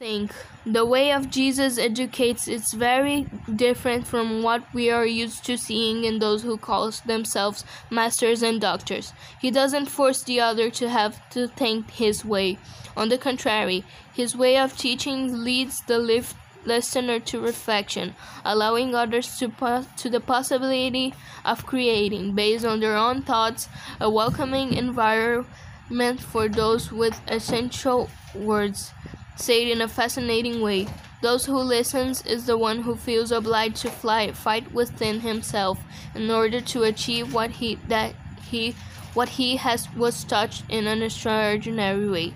Think the way of Jesus educates is very different from what we are used to seeing in those who call themselves masters and doctors. He doesn't force the other to have to think his way. On the contrary, his way of teaching leads the listener to reflection, allowing others to the possibility of creating, based on their own thoughts, a welcoming environment for those with essential words. Said in a fascinating way, those who listens is the one who feels obliged to fight within himself in order to achieve what he was taught in an extraordinary way.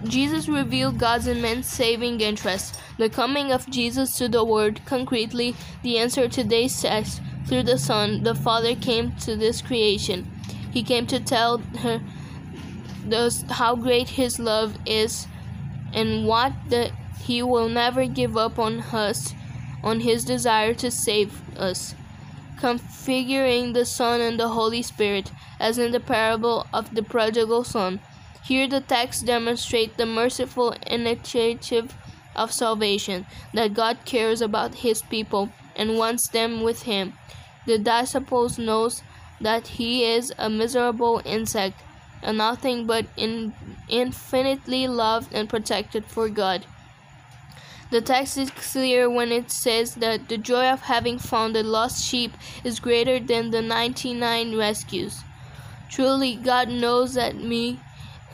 Jesus revealed God's immense saving interest. The coming of Jesus to the world, concretely, the answer to today's test, through the Son, the Father came to this creation. He came to tell her how great His love is, and He will never give up on us, on His desire to save us, configuring the Son and the Holy Spirit, as in the parable of the prodigal son. Here the text demonstrates the merciful initiative of salvation, that God cares about His people and wants them with Him. The disciple knows that he is a miserable insect, and nothing but infinitely loved and protected for God. The text is clear when it says that the joy of having found a lost sheep is greater than the 99 rescues. Truly, God knows that me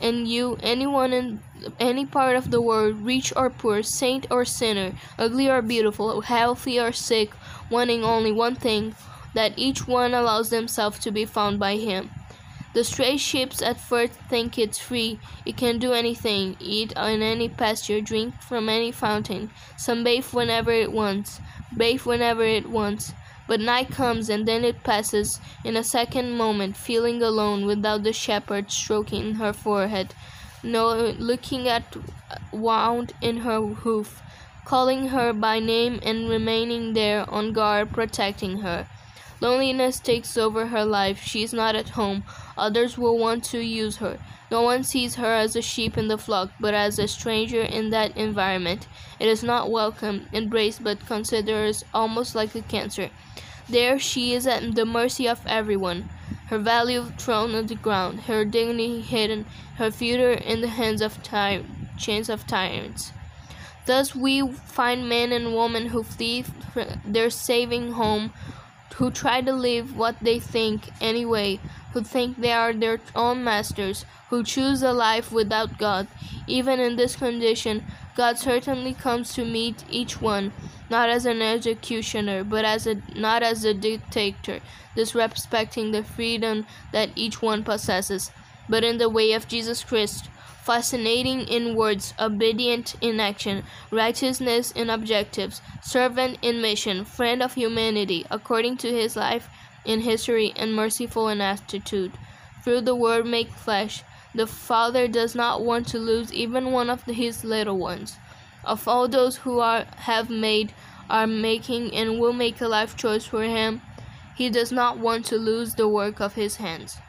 and you, anyone in any part of the world, rich or poor, saint or sinner, ugly or beautiful, healthy or sick, wanting only one thing, that each one allows themselves to be found by Him. The stray sheep at first think it's free. It can do anything, eat in any pasture, drink from any fountain, sunbathe whenever it wants, bathe whenever it wants. But night comes, and then it passes in a second moment, feeling alone, without the shepherd stroking her forehead, looking at wound in her hoof, calling her by name and remaining there on guard, protecting her. Loneliness takes over her life. She is not at home. Others will want to use her. No one sees her as a sheep in the flock, but as a stranger in that environment. It is not welcome, embraced, but considers almost like a cancer. There she is at the mercy of everyone, her value thrown on the ground, her dignity hidden, her future in the hands of chains of tyrants. Thus we find men and women who flee their saving home, who try to live what they think anyway, who think they are their own masters, who choose a life without God. Even in this condition, God certainly comes to meet each one, not as an executioner, but not as a dictator, disrespecting the freedom that each one possesses, but in the way of Jesus Christ, fascinating in words, obedient in action, righteousness in objectives, servant in mission, friend of humanity, according to His life in history, and merciful in attitude. Through the Word made flesh, the Father does not want to lose even one of His little ones. Of all those who have made, are making, and will make a life choice for Him, He does not want to lose the work of His hands.